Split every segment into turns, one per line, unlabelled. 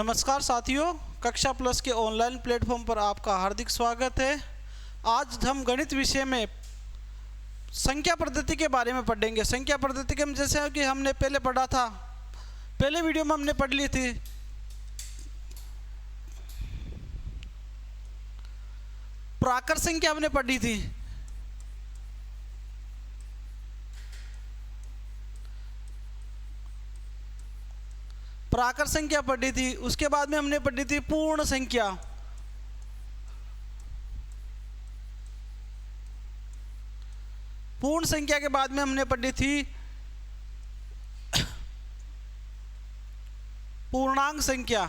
नमस्कार साथियों, कक्षा प्लस के ऑनलाइन प्लेटफॉर्म पर आपका हार्दिक स्वागत है। आज हम गणित विषय में संख्या पद्धति के बारे में पढ़ेंगे। संख्या पद्धति के जैसे कि हमने पहले पढ़ा था, पहले वीडियो में हमने पढ़ ली थी प्राकृत संख्या हमने पढ़ी थी। प्राकृत संख्या पढ़ी थी, उसके बाद में हमने पढ़ी थी पूर्ण संख्या। पूर्ण संख्या के बाद में हमने पढ़ी थी पूर्णांक संख्या।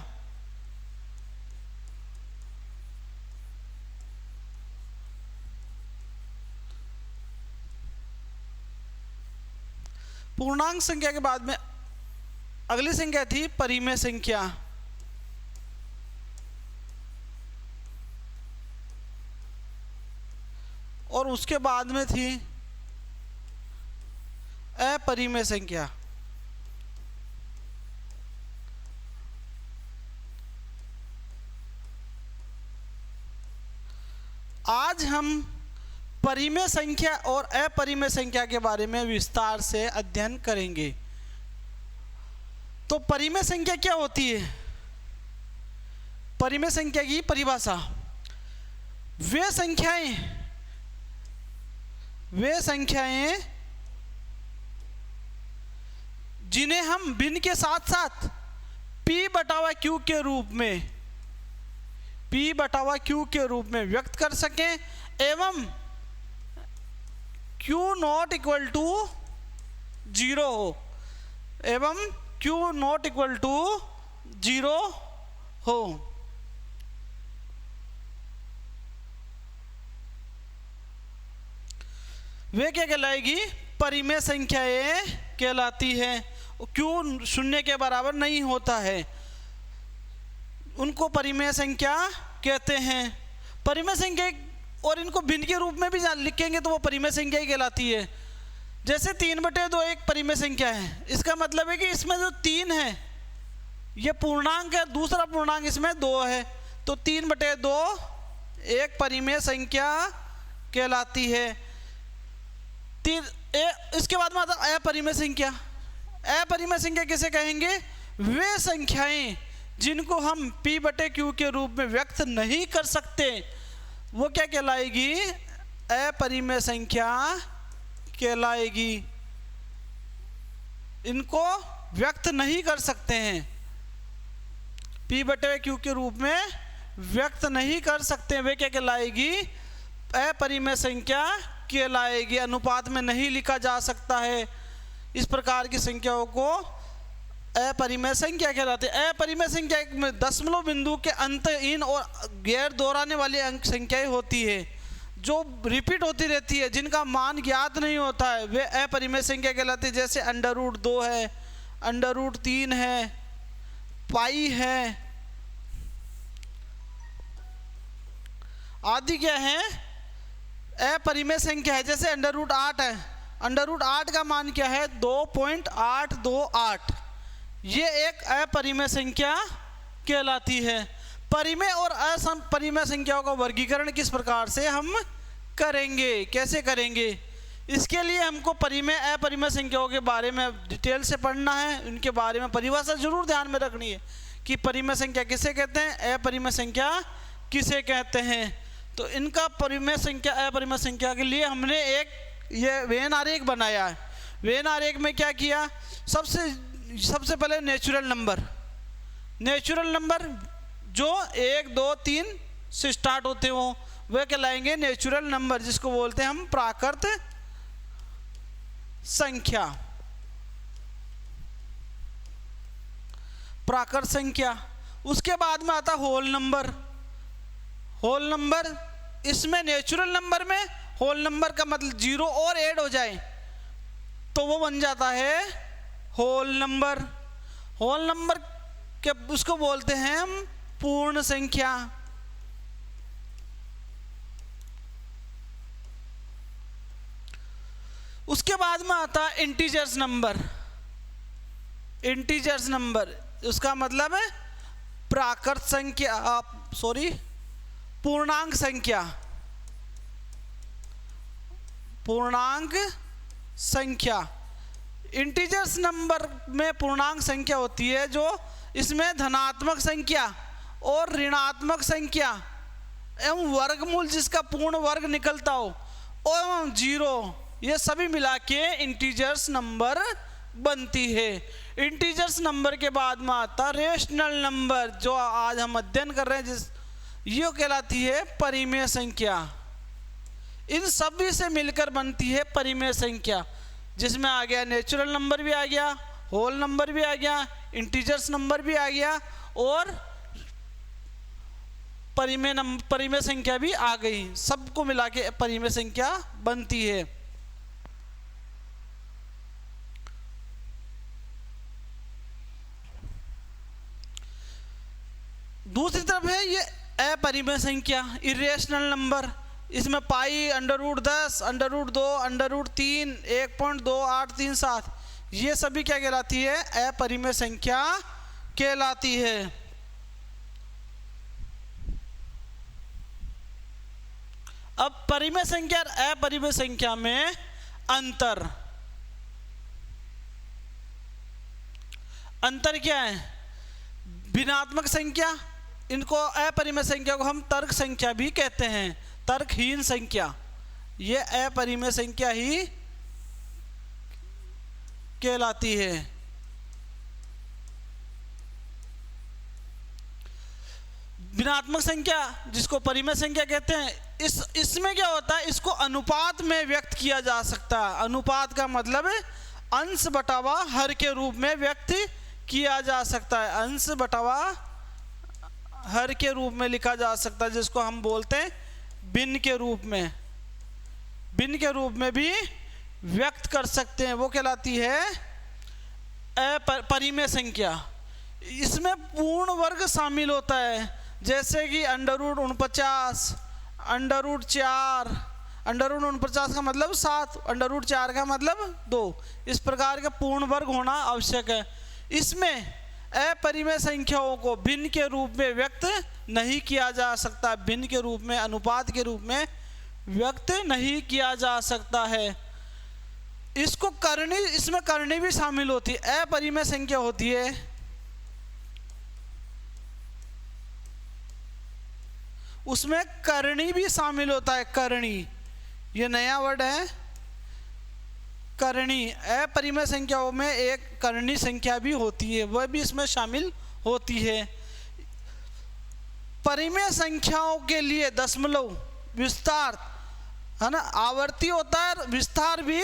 पूर्णांक संख्या के बाद में अगली संख्या थी परिमेय संख्या। और उसके बाद में थी अपरिमेय संख्या। आज हम परिमेय संख्या और अपरिमेय संख्या के बारे में विस्तार से अध्ययन करेंगे। तो परिमेय संख्या क्या होती है? परिमेय संख्या की परिभाषा, वे संख्याएं जिन्हें हम भिन्न के साथ साथ p/q के रूप में व्यक्त कर सकें एवं q नॉट इक्वल टू 0 हो Q नॉट इक्वल टू 0 हो। वे क्या कहलाएगी? परिमेय संख्याएं कहलाती है। Q शून्य के बराबर नहीं होता है, उनको परिमेय संख्या कहते हैं। परिमेय संख्या, और इनको भिन्न के रूप में भी लिखेंगे तो वो परिमेय संख्या ही कहलाती है। जैसे 3/2 एक परिमेय संख्या है, इसका मतलब है कि इसमें जो 3 है ये पूर्णांक है, दूसरा पूर्णांक इसमें 2 है, तो 3/2 एक परिमेय संख्या कहलाती है। इसके बाद में आता अपरिमेय संख्या। अपरिमेय संख्या किसे कहेंगे? वे संख्याएं जिनको हम p/q के रूप में व्यक्त नहीं कर सकते, वो क्या कहलाएगी? अपरिमेय संख्या कहलाएगी। इनको व्यक्त नहीं कर सकते हैं, p/q के रूप में व्यक्त नहीं कर सकते, वे क्या कहलाएगी? अपरिमेय संख्या कहलाएगी। अनुपात में नहीं लिखा जा सकता है, इस प्रकार की संख्याओं को अपरिमेय संख्या कहलाते हैं। अपरिमेय संख्या में दशमलव बिंदु के अंतहीन और गैर दोहराने वाली अंक संख्याएं होती है, जो रिपीट होती रहती है, जिनका मान ज्ञात नहीं होता है, वे अपरिमेय संख्या कहलाती है। जैसे √2 है, √3 है, पाई है आदि क्या है? अपरिमेय संख्या है। जैसे √8 है, √8 का मान क्या है? 2.828। ये एक अपरिमेय संख्या कहलाती है। परिमेय और अपरिमेय संख्याओं का वर्गीकरण किस प्रकार से हम करेंगे, कैसे करेंगे? इसके लिए हमको परिमेय अपरिमेय संख्याओं के बारे में डिटेल से पढ़ना है। उनके बारे में परिभाषा जरूर ध्यान में रखनी है कि परिमेय संख्या किसे कहते हैं, अपरिमेय संख्या किसे कहते हैं। तो इनका परिमेय संख्या अपरिमेय संख्या के लिए हमने एक ये वेन आरेख बनाया है। वेन आरेख में क्या किया? सबसे पहले नेचुरल नंबर जो 1, 2, 3 से स्टार्ट होते हो वे कहलाएंगे नेचुरल नंबर, जिसको बोलते हैं हम प्राकृत संख्या। उसके बाद में आता होल नंबर। इसमें नेचुरल नंबर में होल नंबर का मतलब 0 और ऐड हो जाए तो वो बन जाता है होल नंबर के उसको बोलते हैं हम पूर्ण संख्या। उसके बाद में आता है इंटीजर्स नंबर। उसका मतलब है प्राकृत संख्या, पूर्णांक संख्या, पूर्णांक संख्या। इंटीजर्स नंबर में पूर्णांक संख्या होती है जो इसमें धनात्मक संख्या और ऋणात्मक संख्या एवं वर्गमूल जिसका पूर्ण वर्ग निकलता हो एवं जीरो, ये सभी मिला के इंटीजर्स नंबर बनती है। इंटीजर्स नंबर के बाद में आता रेशनल नंबर, जो आज हम अध्ययन कर रहे हैं, ये कहलाती है परिमेय संख्या। इन सभी से मिलकर बनती है परिमेय संख्या, जिसमें आ गया नेचुरल नंबर भी आ गया, होल नंबर भी आ गया, इंटीजर्स नंबर भी आ गया और परिमेय संख्या भी आ गई। सबको मिला के परिमेय संख्या बनती है। दूसरी तरफ है ये अपरिमेय संख्या, इरेशनल नंबर। इसमें पाई, √10, √2, √3, 1.2837, ये सभी क्या कहलाती है? अपरिमेय संख्या कहलाती है। अब परिमेय संख्या और अपरिमेय संख्या में अंतर क्या है? भिन्नात्मक संख्या, इनको अपरिमेय संख्या को हम तर्क संख्या भी कहते हैं, तर्कहीन संख्या, ये अपरिमेय संख्या ही कहलाती है। भिन्नात्मक संख्या जिसको परिमेय संख्या कहते हैं, इसमें क्या होता है? इसको अनुपात में व्यक्त किया जा सकता है। अनुपात का मतलब है अंश बटावा हर के रूप में व्यक्त किया जा सकता है। अंश बटावा हर के रूप में लिखा जा सकता है, जिसको हम बोलते हैं भिन्न के रूप में, भिन्न के रूप में भी व्यक्त कर सकते हैं। वो कहलाती है परिमेय संख्या। इसमें पूर्ण वर्ग शामिल होता है, जैसे कि √49, √4, √49 का मतलब 7, √4 का मतलब 2। इस प्रकार के पूर्ण वर्ग होना आवश्यक है। इसमें अपरिमेय संख्याओं को भिन्न के रूप में व्यक्त नहीं किया जा सकता, भिन्न के रूप में, अनुपात के रूप में व्यक्त नहीं किया जा सकता है। इसको करनी, इसमें करनी भी शामिल होती है। अपरिमेय संख्या होती है, उसमें करनी भी शामिल होता है। करनी, ये नया वर्ड है, करनी। अपरिमेय संख्याओं में एक करनी संख्या भी होती है, वह भी इसमें शामिल होती है। परिमेय संख्याओं के लिए दशमलव, विस्तार है ना, आवर्ती होता है, विस्तार भी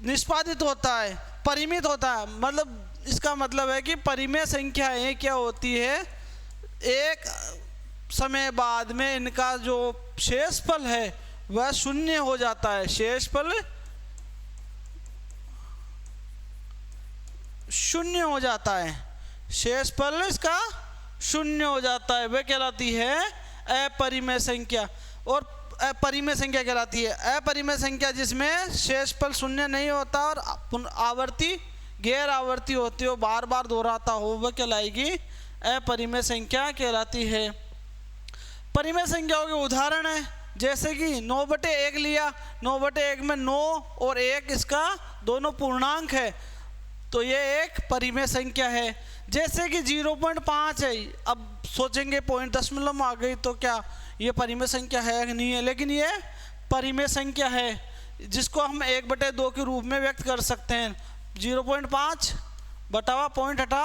निष्पादित होता है, परिमित होता है। मतलब इसका मतलब है कि परिमेय संख्याएं क्या होती है, एक समय बाद में इनका जो शेषफल है वह शून्य हो जाता है। शेषफल शून्य हो जाता है, शेषफल इसका शून्य हो जाता है, वह कहलाती है अपरिमेय संख्या। और परिमेय संख्या कहलाती है अपरिमेय संख्या जिसमें शेषफल शून्य नहीं होता और आवर्ती गैर आवर्ती होती हो, बार बार दोहराता हो, वह कहलाएगी अपरिमेय संख्या कहलाती है। परिमेय संख्याओं के उदाहरण है, जैसे कि 9/1 लिया, 9/1 में 9 और 1 इसका दोनों पूर्णांक है, तो ये एक परिमेय संख्या है। जैसे कि 0.5 है, अब सोचेंगे पॉइंट दशमलव में आ गई तो क्या ये परिमेय संख्या है कि नहीं है, लेकिन ये परिमेय संख्या है, जिसको हम 1/2 के रूप में व्यक्त कर सकते हैं। 0.5 बटावा पॉइंट हटा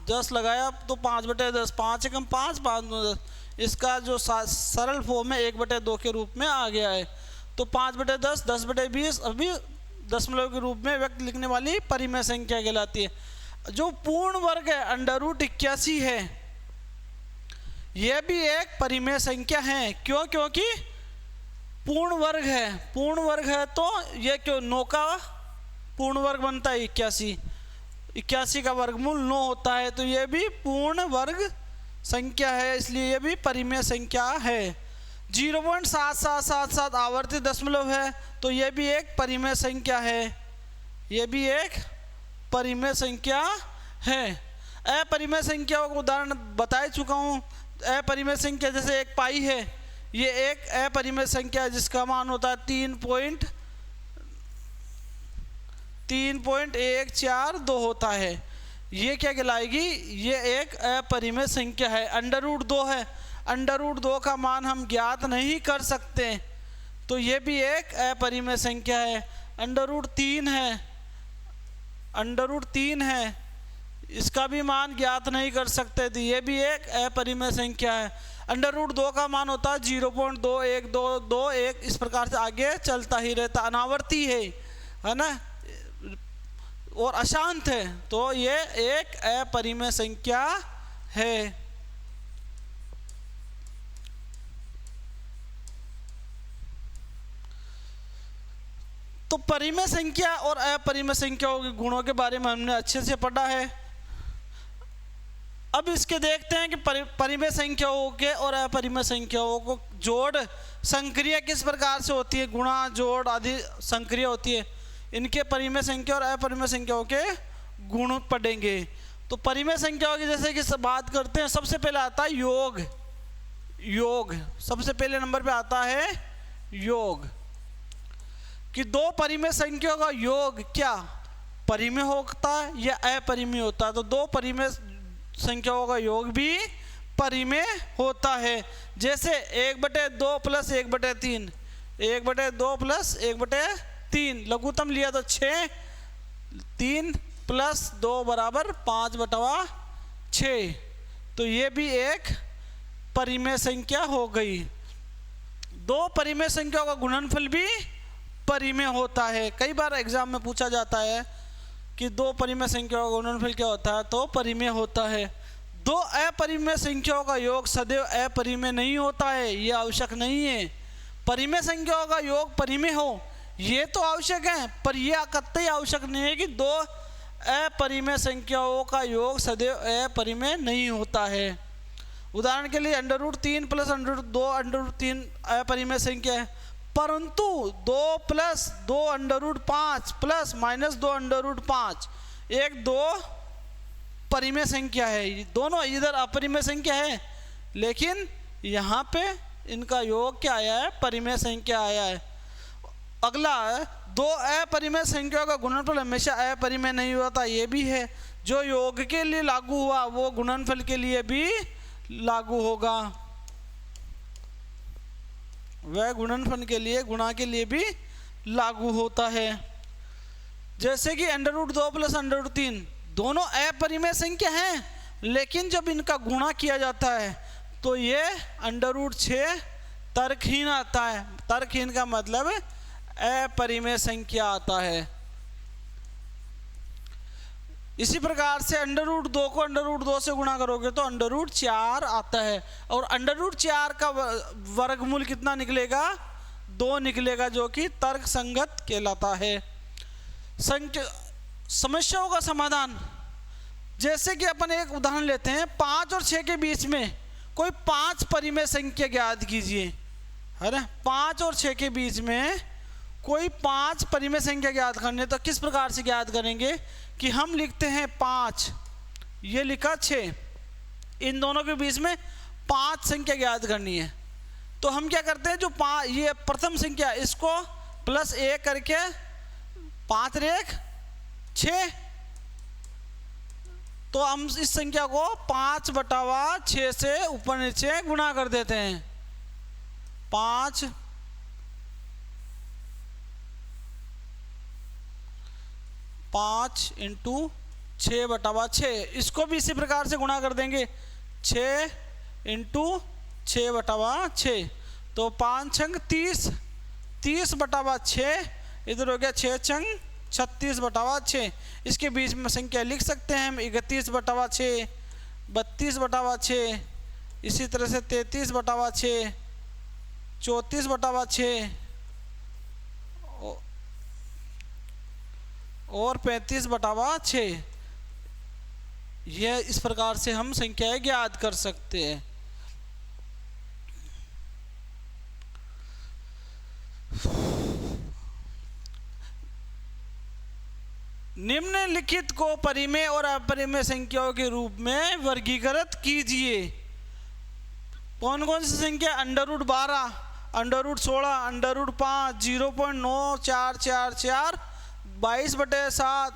10 लगाया तो 5/10, 5 एकम 5, 5 दूनी 10, इसका जो सरल फॉर्म है 1/2 के रूप में आ गया है। तो 5/10, 10/20 अभी दशमलव के रूप में व्यक्त लिखने वाली परिमेय संख्या कहलाती है। जो पूर्ण वर्ग है √81 है, यह भी एक परिमेय संख्या है। क्यों? क्योंकि पूर्ण वर्ग है, पूर्ण वर्ग है तो यह क्यों 9 का पूर्ण वर्ग बनता है 81 का वर्गमूल 9 होता है, तो यह भी पूर्ण वर्ग संख्या है, इसलिए यह भी परिमेय संख्या है। 0.7777 आवर्ती दशमलव है, तो यह भी एक परिमेय संख्या है, यह भी एक परिमेय संख्या है। अपरिमेय संख्याओं का उदाहरण बता चुका हूँ। अपरिमेय संख्या जैसे एक पाई है, ये एक अपरिमेय संख्या है जिसका मान होता है 3.142 होता है। ये क्या कहलाएगी? ये एक अपरिमेय संख्या है। अंडर रूट 2 है, अंडर रूट 2 का मान हम ज्ञात नहीं कर सकते, तो ये भी एक अपरिमेय संख्या है। अंडर रूट 3 है, अंडर रूट 3 है, इसका भी मान ज्ञात नहीं कर सकते, तो ये भी एक अपरिमेय संख्या है। अंडर रूट 2 का मान होता है 0.21221, इस प्रकार से आगे चलता ही रहता, अनावर्ती है ना, और अशांत है, तो ये एक अपरिमेय संख्या है। तो परिमेय संख्या और अपरिमेय संख्याओं के गुणों के बारे में हमने अच्छे से पढ़ा है। अब इसके देखते हैं कि परिमेय संख्याओं के और अपरिमेय संख्याओं को जोड़ संक्रिया किस प्रकार से होती है, गुणा जोड़ आदि संक्रिया होती है। इनके परिमेय संख्या और अपरिमेय संख्याओं के गुण पढ़ेंगे। तो परिमेय संख्याओं की जैसे कि बात करते हैं, सबसे पहले आता है योग। योग सबसे पहले नंबर पे आता है योग, कि दो परिमेय संख्याओं का योग क्या परिमेय होता है या अपरिमेय होता है। तो दो परिमेय संख्याओं का योग भी परिमेय होता है। जैसे 1/2 + 1/3, 1/2 + 1/3, लघुत्तम लिया तो 6, 3 + 2 = 5/6, तो ये भी एक परिमेय संख्या हो गई। दो परिमेय संख्याओं का गुणनफल भी परिमेय होता है। कई बार एग्जाम में पूछा जाता है कि दो परिमेय संख्याओं का गुणनफल क्या होता है, तो परिमेय होता है। दो अपरिमेय संख्याओं का योग सदैव अपरिमेय नहीं होता है, ये आवश्यक नहीं है। परिमेय संख्याओं का योग परिमेय हो ये तो आवश्यक है, पर यह कतई आवश्यक नहीं है कि दो अपरिमेय संख्याओं का योग सदैव अपरिमेय नहीं होता है। उदाहरण के लिए अंडर रूट 3 + अंडर रूट 2 अंडर रूट 3 अपरिमेय संख्या है, परंतु 2 + 2 अंडर रूट 5 + -2 अंडर रूट 5 एक दो परिमेय संख्या है। दोनों इधर अपरिमेय संख्या है, लेकिन यहाँ पे इनका योग क्या आया है, परिमेय संख्या आया है। अगला है, दो अपरिमेय संख्याओं का गुणनफल हमेशा अपरिमेय नहीं होता, ये भी है। जो योग के लिए लागू हुआ वो गुणनफल के लिए भी लागू होगा, वह गुणनफल के लिए गुणा के लिए भी लागू होता है। जैसे कि अंडर रूट 2 + अंडर रूट 3 दोनों अपरिमेय संख्या हैं, लेकिन जब इनका गुणा किया जाता है तो ये अंडर रूट 6 तर्कहीन आता है। तर्कहीन का मतलब अपरिमेय संख्या आता है। इसी प्रकार से अंडर रूट 2 को अंडर रूट 2 से गुणा करोगे तो अंडर रूट 4 आता है, और अंडर रूट 4 का वर्गमूल कितना निकलेगा, 2 निकलेगा, जो कि तर्क संगत कहलाता है। समस्याओं का समाधान, जैसे कि अपन एक उदाहरण लेते हैं, 5 और 6 के बीच में कोई 5 परिमेय संख्या ज्ञात कीजिए, है ना। 5 और 6 के बीच में कोई 5 परिमेय संख्या ज्ञात करनी है, तो किस प्रकार से ज्ञात करेंगे कि हम लिखते हैं 5, ये लिखा 6, इन दोनों के बीच में 5 संख्या ज्ञात करनी है। तो हम क्या करते हैं, जो 5 ये प्रथम संख्या इसको +1 करके 5 रेख 6, तो हम इस संख्या को 5/6 से ऊपर नीचे गुणा कर देते हैं। 5 × 6/6, इसको भी इसी प्रकार से गुणा कर देंगे, 6 × 6/6, तो 5 छंग 30, 30/6, इधर हो गया 6 छंग 36/6। इसके बीच में संख्या लिख सकते हैं हम 31/6, 32/6, इसी तरह से 33/6, 34/6 और 35/6। यह इस प्रकार से हम संख्याएं ज्ञात कर सकते हैं। निम्नलिखित को परिमेय और अपरिमेय संख्याओं के रूप में वर्गीकृत कीजिए। कौन कौन सी संख्या? √12, √16, √5, 0.9444, 22/7।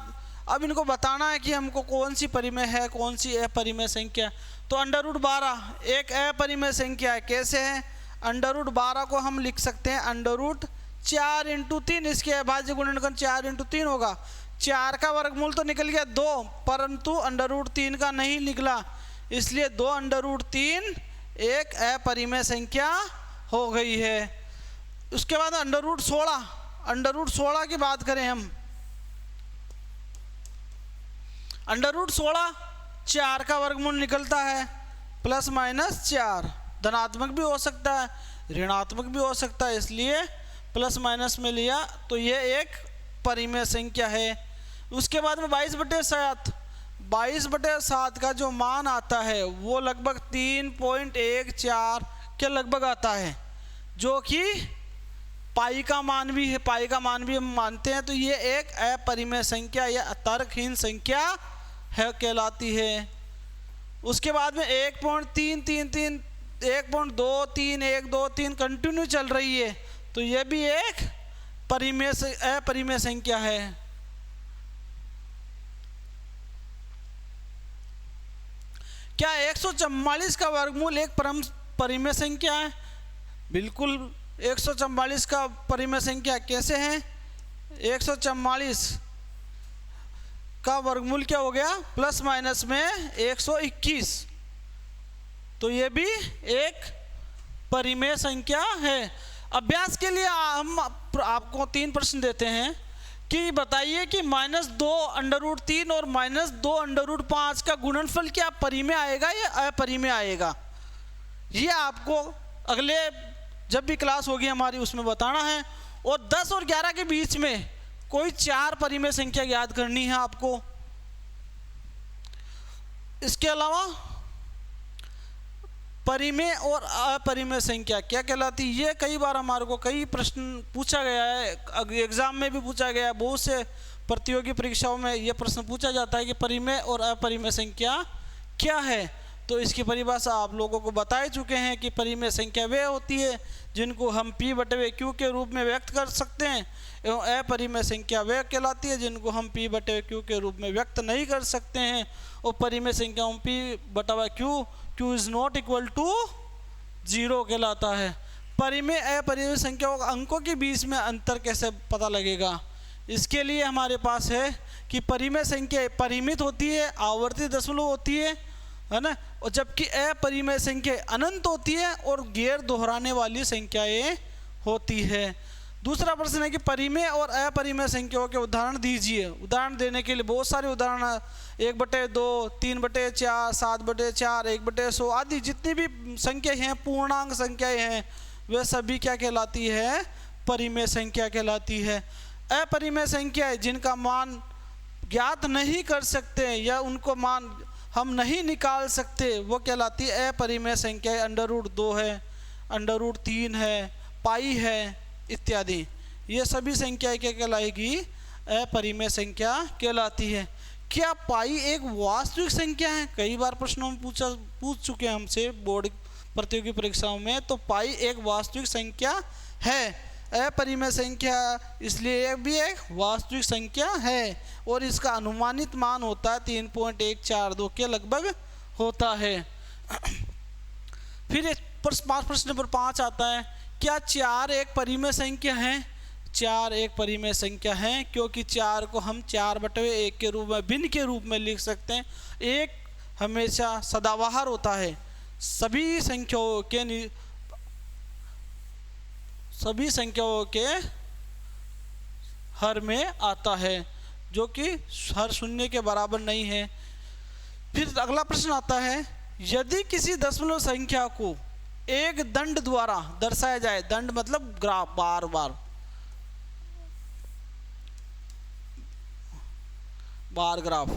अब इनको बताना है कि हमको कौन सी परिमेय है, कौन सी अपरिमेय संख्या। तो √12 एक अपरिमेय संख्या है। कैसे है? √12 को हम लिख सकते हैं √4 × 3। इसके अभाज्य गुणनखंड 4 × 3 होगा। 4 का वर्गमूल तो निकल गया 2, परंतु √3 का नहीं निकला, इसलिए 2 √3 एक अपरिमेय संख्या हो गई है। उसके बाद √16 की बात करें हम। √16 4 का वर्गमूल निकलता है ±4, धनात्मक भी हो सकता है, ऋणात्मक भी हो सकता है, इसलिए प्लस माइनस में लिया, तो ये एक परिमेय संख्या है। उसके बाद में 22/7 का जो मान आता है वो लगभग 3.14 के लगभग आता है, जो कि पाई का मान भी है, पाई का मान भी हम मानते हैं। तो ये एक अपरिमेय संख्या या तर्कहीन संख्या है कहलाती है। उसके बाद में 1.333, 1.23, 1, 2, 3 कंटिन्यू चल रही है, तो ये भी एक अपरिमेय संख्या है। क्या 144 का वर्गमूल एक परिमेय संख्या है? बिल्कुल 144 का परिमेय संख्या कैसे है? 144 का वर्गमूल क्या हो गया? प्लस माइनस में 121, तो ये भी एक परिमेय संख्या है। अभ्यास के लिए हम आपको 3 प्रश्न देते हैं कि बताइए कि -2 √3 और -2 √5 का गुणनफल क्या परिमेय आएगा या अपरिमेय आएगा? ये आपको अगले जब भी क्लास होगी हमारी उसमें बताना है। और 10 और 11 के बीच में कोई 4 परिमेय संख्या याद करनी है आपको। इसके अलावा परिमेय और अपरिमेय संख्या क्या कहलाती है? ये कई बार हमारे को कई प्रश्न पूछा गया है, एग्जाम में भी पूछा गया है, बहुत से प्रतियोगी परीक्षाओं में ये प्रश्न पूछा जाता है कि परिमेय और अपरिमेय संख्या क्या है। तो इसकी परिभाषा आप लोगों को बता चुके हैं कि परिमेय संख्या वे होती है जिनको हम P/Q के रूप में व्यक्त कर सकते हैं, एवं अपरिमेय संख्या वे कहलाती है जिनको हम P/Q के रूप में व्यक्त नहीं कर सकते हैं। और परिमेय संख्या P/Q is not equal to 0 कहलाता है। परिमेय अपरिमेय संख्याओं का अंकों के बीच में अंतर कैसे पता लगेगा? इसके लिए हमारे पास है कि परिमेय संख्या परिमित होती है, आवर्ती दशमलव होती है ना, और जबकि अपरिमेय संख्या अनंत होती है और गैर दोहराने वाली संख्याएं होती है। दूसरा प्रश्न है कि परिमेय और अपरिमेय संख्याओं के उदाहरण दीजिए। उदाहरण देने के लिए बहुत सारे उदाहरण 1/2, 3/4, 7/4, 1/100 आदि जितनी भी संख्या हैं, पूर्णांक संख्याएं हैं, वे सभी क्या कहलाती है? परिमेय संख्या कहलाती है। अपरिमेय संख्या जिनका मान ज्ञात नहीं कर सकते या उनको मान हम नहीं निकाल सकते, वो कहलाती है अपरिमेय संख्या। √2 है, √3 है, पाई है इत्यादि, ये सभी संख्याएं क्या कहलाएगी? अपरिमेय संख्या कहलाती है। क्या पाई एक वास्तविक संख्या है? कई बार प्रश्नों में पूछ चुके हैं हमसे बोर्ड प्रतियोगी परीक्षाओं में। तो पाई एक वास्तविक संख्या है, अपरिमेय संख्या, इसलिए ये भी एक वास्तविक संख्या है और इसका अनुमानित मान होता है 3.142 के लगभग होता है। फिर प्रश्न नंबर 5 आता है, क्या 4 एक परिमेय संख्या है? 4 एक परिमेय संख्या है क्योंकि 4 को हम 4/1 के रूप में, भिन्न के रूप में लिख सकते हैं। 1 हमेशा सदाबहार होता है, सभी संख्याओं के हर में आता है, जो कि हर शून्य के बराबर नहीं है। फिर अगला प्रश्न आता है, यदि किसी दशमलव संख्या को एक दंड द्वारा दर्शाया जाए, दंड मतलब ग्राफ, बार ग्राफ,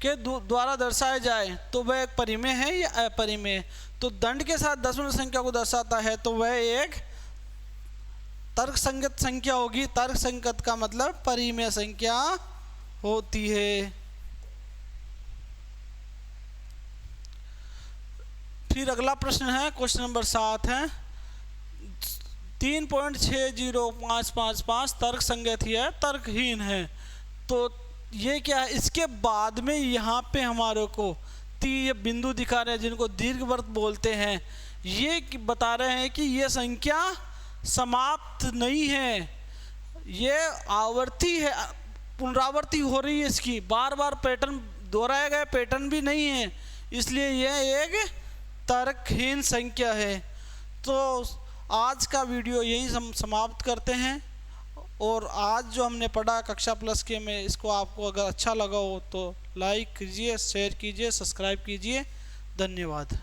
के द्वारा दर्शाया जाए तो वह एक परिमेय है या अपरिमेय? तो दंड के साथ दशमलव संख्या को दर्शाता है तो वह एक तर्क संगत संख्या होगी, तर्क संगत का मतलब परिमेय संख्या होती है। फिर अगला प्रश्न है, क्वेश्चन नंबर 7 है 3.60555 तर्क संगत ही है, तर्कहीन है। तो ये क्या है, इसके बाद में यहाँ पे हमारे को ये बिंदु दिखा रहे हैं जिनको दीर्घवृत्त बोलते हैं, ये बता रहे हैं कि ये संख्या समाप्त नहीं है, ये आवर्ती है, पुनरावृत्ति हो रही है, इसकी बार बार पैटर्न दोहराया गया पैटर्न भी नहीं है, इसलिए यह एक तर्कहीन संख्या है। तो आज का वीडियो यही समाप्त करते हैं। और आज जो हमने पढ़ा कक्षा प्लस के में, इसको आपको अगर अच्छा लगा हो तो लाइक कीजिए, शेयर कीजिए, सब्सक्राइब कीजिए। धन्यवाद।